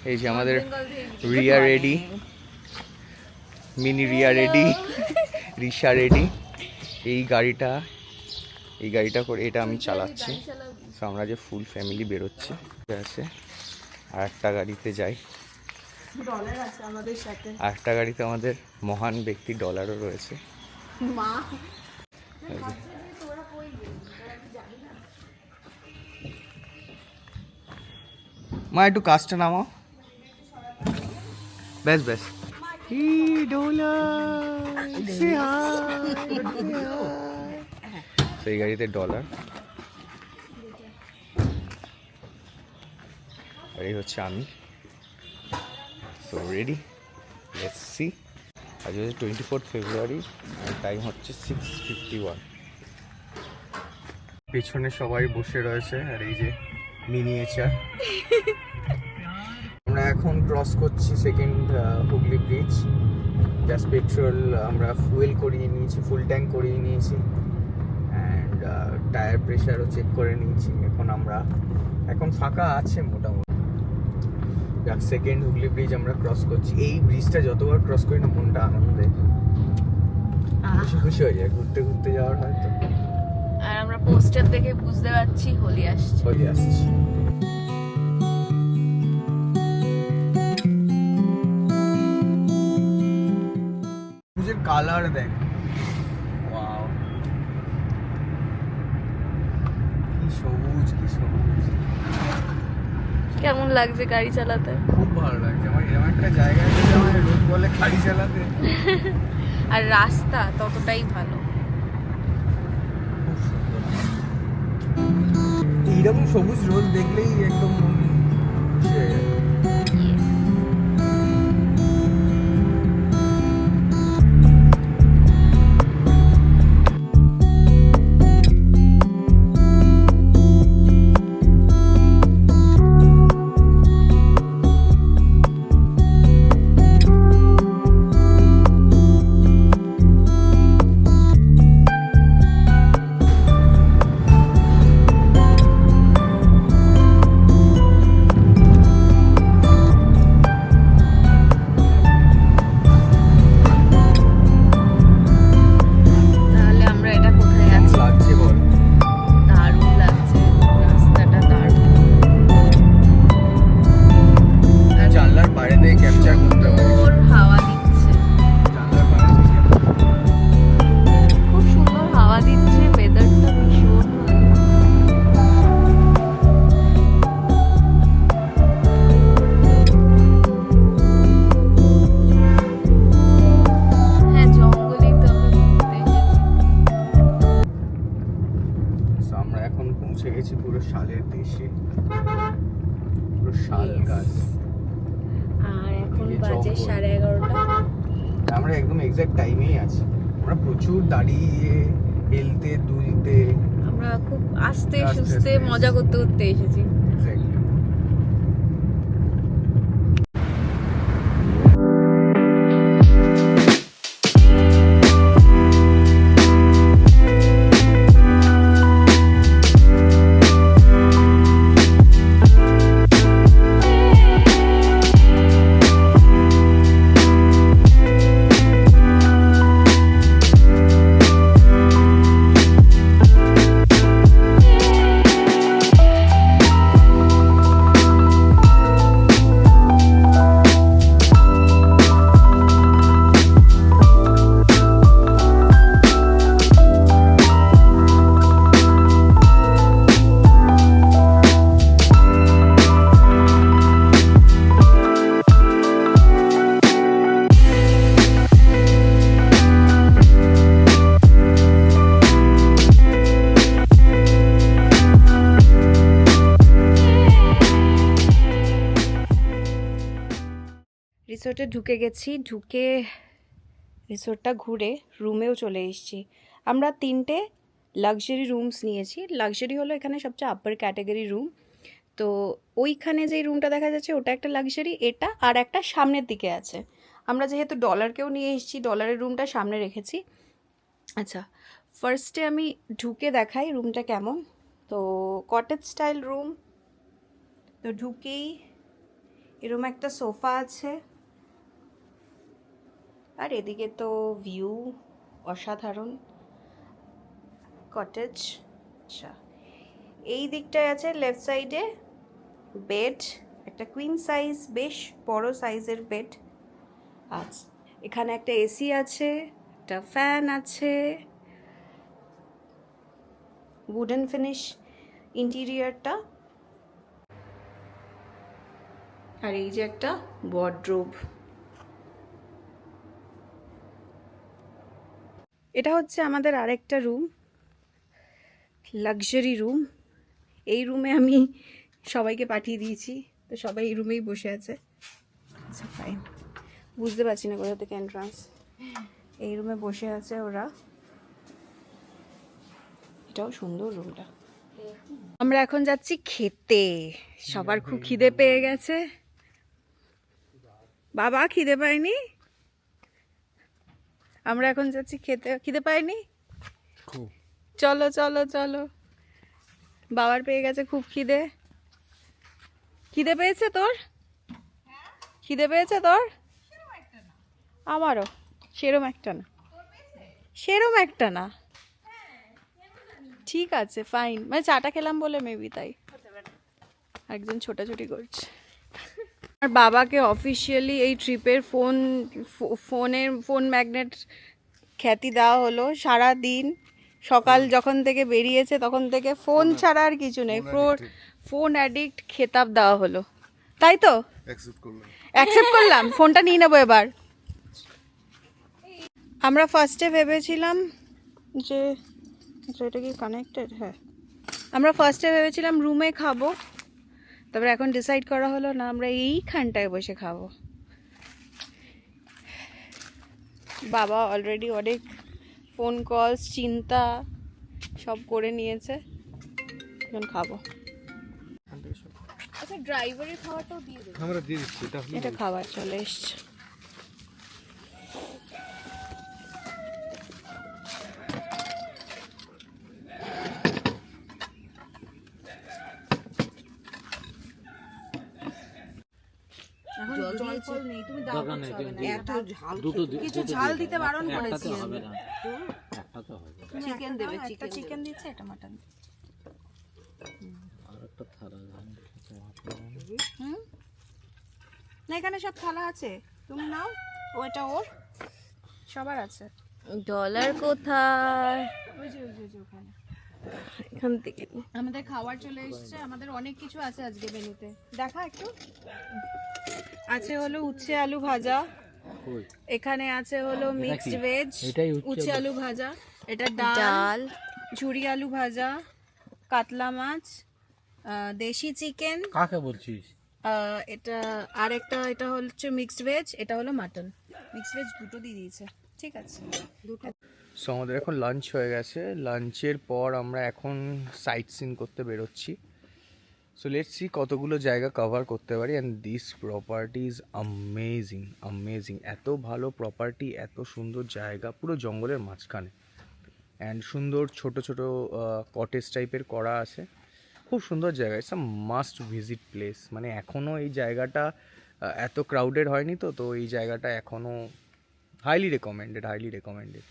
এই যে আমাদের Riya ready, mini Riya ready, Risha ready. এই গাড়িটা করে এটা আমি চালাচ্ছি। তো আমরা যে ফুল ফ্যামিলি বেরোচ্ছি আছে, আর একটা গাড়িতে যাই, ডলার আছে আমাদের সাথে, আর একটা গাড়িতে আমাদের মহান ব্যক্তি ডলারও রয়েছে। মা মা একটু কাজটা নামাও, ব্যাস ব্যাস। সেই গাড়িতে ডলার, আর এই হচ্ছে আমি। So ready, let's see. আজ হচ্ছে 24 ফেব্রুয়ারি, আর টাইম হচ্ছে 6:51। পেছনে সবাই বসে রয়েছে, আর এই যে মিনিয়েচার। আমরা এখন ক্রস করছি second Hooghly bridge. Just petrol আমরা ফুয়েল করিয়ে নিয়েছি, ফুল ট্যাঙ্ক করিয়ে নিয়েছি, অ্যান্ড টায়ার প্রেশারও চেক করে নিয়েছি। এখন ফাঁকা আছে মোটামুটি। যাক, সেকেন্ড হুগলি ব্রিজ আমরা ক্রস করছি। এই ব্রিজটা যতবার ক্রস করি না মনটা আনন্দে খুশি খুশি হয়ে যায়, ঘুরতে ঘুরতে যাওয়ার হয়তো। আর আমরা পোস্টার দেখে বুঝতে পারছি হোলি আসছে। হোলি আসছে। সবুজের কালার দেখ, ওয়াও, কি সবুজ, কি সবুজ। কেমন লাগছে গাড়ি চালাতে? খুব ভালো লাগছে আমার। এরকম একটা জায়গায় যদি আমার রোজ বলে গাড়ি চালাতে, আর রাস্তা ততটাই ভালো। খুব সুন্দর। এইরকম সবুজ রোদ দেখলেই একদম মন খুশি হয়ে যায়। তাহলে আমরা এটা কোথায় আছি? লাগছে বল। দারুণ লাগছে, রাস্তাটা দারুণ। আর জানলার বাইরে থেকে ক্যাপচার করতে পারি। সুন্দর হাওয়া দিচ্ছে, জানলার বাইরে থেকে খুব সুন্দর হাওয়া দিচ্ছে, ওয়েদারটা ভীষণ ভালো। হ্যাঁ, জঙ্গলেই তো আমরা ঘুরতে এসেছি। So, আমরা এখন পৌঁছে গেছি পুরো শালের দেশে, পুরো শাল Yes. গাছ। আর এখন এই বাজে জঙ্গল। 11:30। আমরা একদম এক্সাক্ট টাইমেই আছি। আমরা প্রচুর দাঁড়িয়ে হেলতে দুলতে, আমরা খুব আস্তে আস্তে সুস্তে আস্তে মজা করতে করতে এসেছি। এক্স্যাক্টলি। রিসোর্টে ঢুকে গেছি, ঢুকে রিসোর্টটা ঘুরে রুমেও চলে এসেছি। আমরা 3টে লাক্সারি রুমস নিয়েছি। লাক্সারি হলো এখানে সবচেয়ে আপার ক্যাটাগরি রুম। তো ওইখানে যেই রুমটা দেখা যাচ্ছে ওটা একটা লাক্সারি, এটা আর একটা সামনের দিকে আছে। আমরা যেহেতু ডলারকেও নিয়ে এসেছি, ডলারের রুমটা সামনে রেখেছি। আচ্ছা, ফার্স্টে আমি ঢুকে দেখাই রুমটা কেমন। তো কটেজ স্টাইল রুম। তো ঢুকেই এরকম একটা সোফা আছে, আর এদিকে তো ভিউ অসাধারণ। কটেজ। আচ্ছা, এই দিকটায় আছে লেফট সাইডে বেড, একটা কুইন সাইজ, বেশ বড় সাইজের বেড আছে। এখানে একটা এসি আছে, একটা ফ্যান আছে, উডেন ফিনিশ ইন্টেরিয়রটা। আর এই যে একটা ওয়ার্ড্রোব। এটা হচ্ছে আমাদের আরেকটা রুম, লাক্সারি রুম। এই রুমে আমি সবাইকে পাঠিয়ে দিয়েছি, তো সবাই এই রুমেই বসে আছে। আচ্ছা ফাইন, বুঝতে পারছি না কোথা থেকে এন্ট্রান্স। এই রুমে বসে আছে ওরা। এটাও সুন্দর রুমটা। আমরা এখন যাচ্ছি খেতে, সবার খুব খিদে পেয়ে গেছে। বাবা খিদে পায়নি? আমরা এখন যাচ্ছি খেতে। খিদে পায়নি? চলো চলো চলো, বাবার পেয়ে গেছে খুব খিদে। খিদে পেয়েছে তোর? খিদে পেয়েছে তোর? আমারও সেরম একটা না, সেরম একটা না। ঠিক আছে ফাইন, মানে চাটা খেলাম বলে মেবি তাই। একজন ছোটাছুটি করছে। আর বাবাকে অফিসিয়ালি এই ট্রিপের ফোন ম্যাগনেট খ্যাতি দেওয়া হলো। সারা দিন সকাল যখন থেকে বেরিয়েছে তখন থেকে ফোন ছাড়া আর কিছু নেই, ফোন অ্যাডিক্ট খেতাব দেওয়া হলো, তাই তো? অ্যাকসেপ্ট করলাম, ফোনটা নিয়ে নেবো এবার। আমরা ফার্স্টে ভেবেছিলাম যে এটা কি কানেক্টেড? হ্যাঁ, আমরা ফার্স্টে ভেবেছিলাম রুমে খাবো, তারপরে এখন ডিসাইড করা হলো না, আমরা এইখানটায় বসে খাবো। বাবা অলরেডি অনেক ফোন কলস চিন্তা সব করে নিয়েছে, এখন খাবো। আচ্ছা ড্রাইভারের খাবারটাও দিয়ে দেবো, আমরা দিয়ে দিচ্ছি। এটা খাবার চলে এসছে। কিছু ঝাল দিতে বারণ করেছি। চিকেন দেবে, চিকেন দিচ্ছে, এটা মাটন। না এখানে সব থালা আছে, তুমি নাও। ওটা ওর, সবার আছে। ডলার কোথায়? ওই যে ওখানে। এখান থেকে আমাদের খাবার চলে এসেছে, আমাদের অনেক কিছু আছে আজকে মেনুতে, দেখা একটু। আছে হলো উচ্ছে আলু ভাজা, এখানে আছে হলো মিক্সড ভেজ উচ্ছে আলু ভাজা, এটা ডাল, ঝুরি আলু ভাজা, কাতলা মাছ, দেশি চিকেন। কাকে বলছিস? এটা আর একটা, এটা হচ্ছে মিক্সড ভেজ, এটা হলো মাটন। মিক্সড ভেজ দুটো দিয়ে দিয়েছে, ঠিক আছে দুটো। সো আমাদের এখন লাঞ্চ হয়ে গেছে, লাঞ্চের পর আমরা এখন সাইট সিন করতে বেরোচ্ছি। সো লেটস সি কতগুলো জায়গা কভার করতে পারি। And this property is amazing, amazing. এত ভালো প্রপার্টি, এত সুন্দর জায়গা, পুরো জঙ্গলের মাঝখানে। অ্যান্ড সুন্দর ছোট ছোট কটেজ টাইপের করা আছে, খুব সুন্দর জায়গা। It's a must visit place. মানে এখনও এই জায়গাটা এত ক্রাউডেড হয়নি, তো এই জায়গাটা এখনও হাইলি রেকমেন্ডেড, হাইলি রেকমেন্ডেড।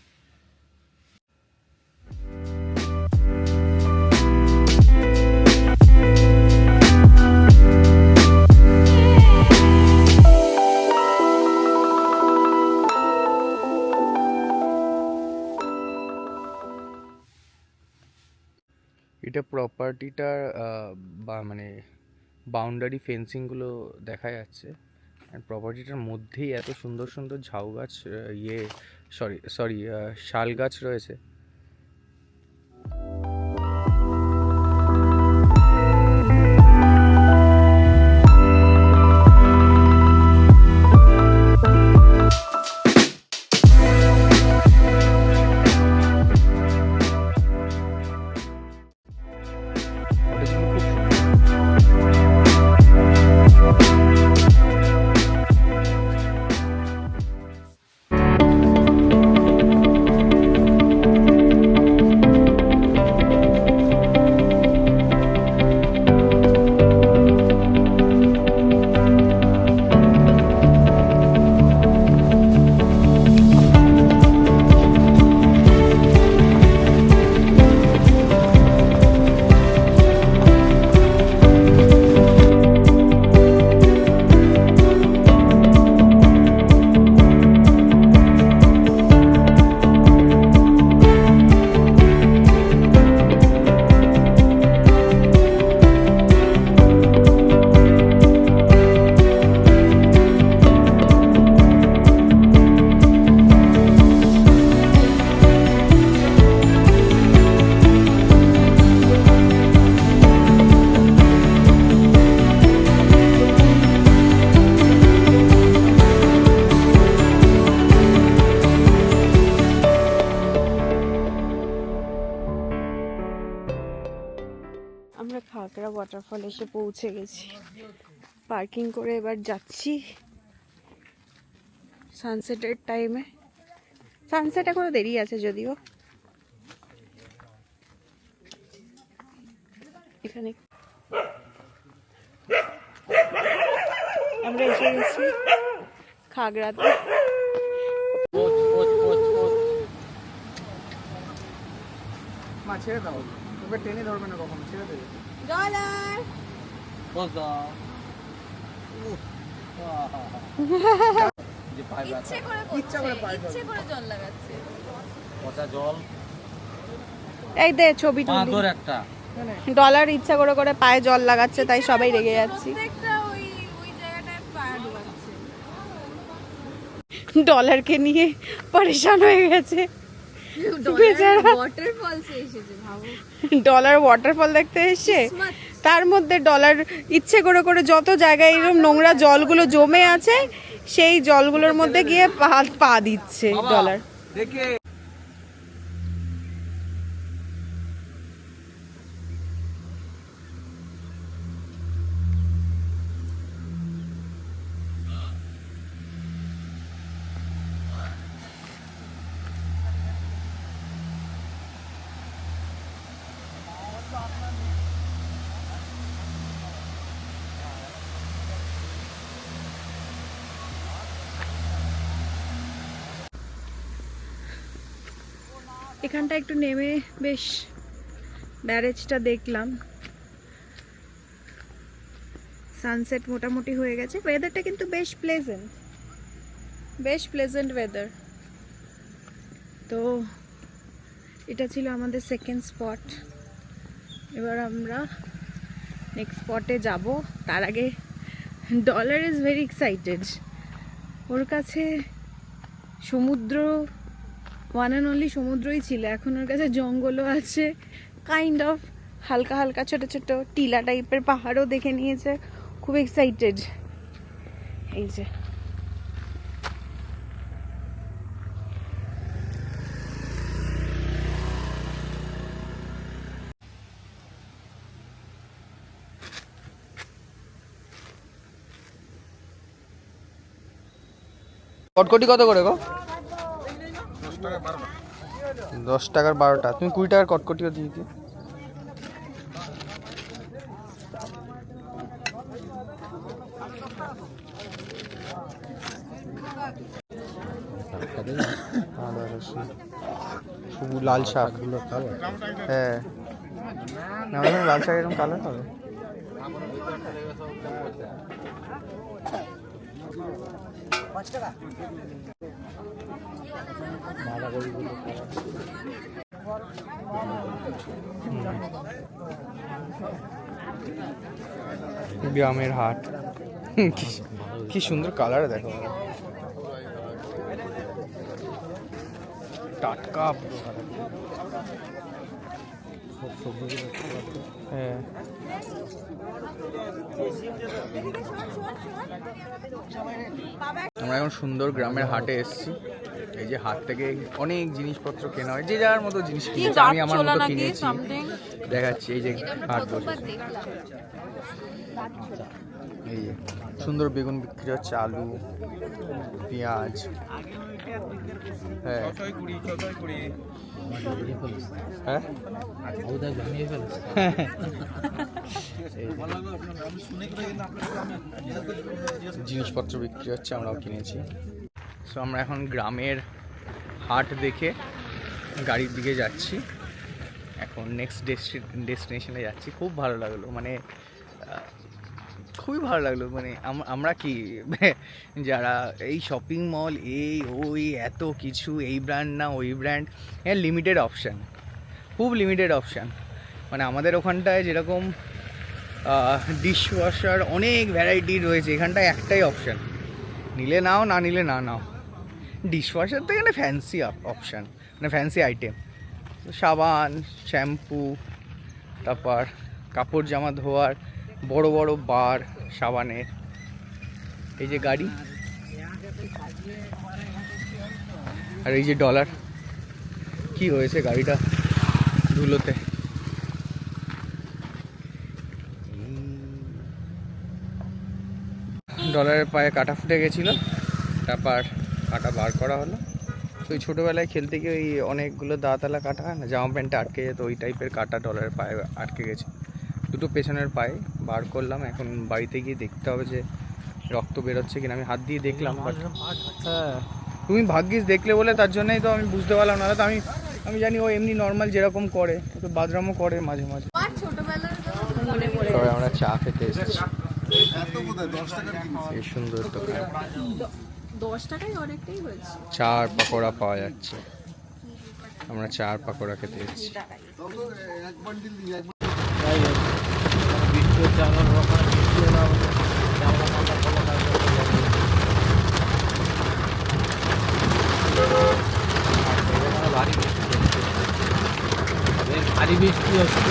এটা প্রপার্টিটার মানে বাউন্ডারি ফেন্সিংগুলো দেখা যাচ্ছে। অ্যান্ড প্রপার্টিটার মধ্যেই এত সুন্দর সুন্দর ঝাউ গাছ, সরি শাল গাছ রয়েছে। আমরা খাগড়া ওয়াটারফল এসে পৌঁছে গেছি। পার্কিং করে এবার যাচ্ছি সানসেটের টাইমে। সানসেট এখনো দেরি আছে যদিও। এখানে আমরা এসে গেছি খাগড়াতে। মা ছেড়ে দাও, ওকে টেনে ধরবে না কখনো, ছেড়ে দেবে। ডলার ইচ্ছে করে ইচ্ছে করে জল লাগাচ্ছে। পচা জল এই দে ছবি তুলি। একটা ডলার ইচ্ছা করে করে পায়ে জল লাগাচ্ছে, তাই সবাই রেগে যাচ্ছি। প্রত্যেকটা ওই ওই জায়গাটায় পা ডুবাচ্ছে। ডলারকে নিয়ে পরেশান হয়ে গেছে বেচারা। ওয়াটারফলসে এসেছে ভাবো। ডলার ওয়াটারফল দেখতে এসছে, কিসমত। তার মধ্যে ডলার ইচ্ছে করে করে যত জায়গায় এরকম নোংরা জলগুলো জমে আছে সেই জলগুলোর মধ্যে গিয়ে পা দিচ্ছে ডলার। দেখে এখানটা একটু নেমে বেশ ব্যারেজটা দেখলাম। সানসেট মোটামুটি হয়ে গেছে। ওয়েদারটা কিন্তু বেশ প্লেজেন্ট ওয়েদার। তো এটা ছিল আমাদের সেকেন্ড স্পট। এবার আমরা নেক্সট স্পটে যাব। তার আগে ডলার ইজ ভেরি এক্সাইটেড। ওর কাছে সমুদ্র ওয়ান অ্যান্ড অনলি সমুদ্রই ছিল, এখন ওর কাছে জঙ্গলও আছে, কাইন্ড অফ হালকা হালকা ছোট ছোট টিলা টাইপের পাহাড়ও দেখে নিয়েছে। খুব এক্সাইটেড। এই যে কটকটি কত করে গো? 10 টাকার 12টা। তুমি 20 টাকার কটকটিও দিয়ে দিও। সবুজ লাল শাক, হ্যাঁ না লাল শাক এরকম কালার হবে। গ্রামের হাট, কি সুন্দর কালার দেখো, টাটকা হ্যাঁ। আমরা এখন সুন্দর গ্রামের হাটে এসেছি। এই যে হাট থেকে অনেক জিনিসপত্র কেনা হয়, যে যার মতো জিনিস কিনেছে, আমি আমার মতো কিনেছি, দেখাচ্ছি। এই যে হাট বসেছে, এই যে সুন্দর বেগুন বিক্রি হচ্ছে, আলু, পেঁয়াজ, হ্যাঁ হ্যাঁ জিনিসপত্র বিক্রি হচ্ছে, আমরাও কিনেছি। সো আমরা এখন গ্রামের হাট দেখে গাড়ির দিকে যাচ্ছি। এখন নেক্সট ডেস্টিনেশনে যাচ্ছি। খুব ভালো লাগলো, মানে খুবই ভালো লাগলো। মানে আমরা কি যারা এই শপিং মল এই ওই এত কিছু, এই ব্র্যান্ড না ওই ব্র্যান্ড, হ্যাঁ লিমিটেড অপশান, খুব লিমিটেড অপশান। মানে আমাদের ওখানটায় যেরকম ডিশওয়াশার অনেক ভ্যারাইটি রয়েছে, এখানটায় একটাই অপশান, নিলে নাও, না নিলে না নাও। ডিশওয়াশার তো এখানে ফ্যান্সি অপশান, মানে ফ্যান্সি আইটেম, সাবান, শ্যাম্পু, তারপর কাপড় জামা ধোয়ার বড় বড় বার সাবানের। এই যে গাড়ি, আর এই যে ডলার, কি হয়েছে গাড়িটা ধুলোতে। ডলারের পায়ে কাটা ফুটে গেছিলো, তারপর কাটা বার করা হলো। তো ওই ছোটোবেলায় খেলতে গিয়ে ওই অনেকগুলো দাঁতালা কাটা হয় না, জামা প্যান্টে আটকে যেত, ওই টাইপের কাটা ডলারের পায়ে আটকে গেছে, দুটো পেছনের পায়ে বার করলাম। এখন বাড়িতে গিয়ে দেখতে হবে যে রক্ত বেরোচ্ছে কিনা। আমি হাত দিয়ে দেখলাম, বাট তুমি ভাগ্যিস দেখলে বলে তার জন্যই তো আমি বুঝতে পারলাম না। তো আমি জানি ও এমনি নর্মাল যেরকম করে, ও তো বাদরামও করে মাঝে মাঝে। আর ছোটবেলার মনে পড়ে তবে আমরা চা খেতে এসেছি এই সুন্দর দোকান। 10 টাকায় অনেকটাই হয়েছে। চা আর পাকোড়া পাওয়া যাচ্ছে, আমরা চা আর পাকোড়া খেতে এসেছি। ভারী বৃষ্টি হচ্ছে।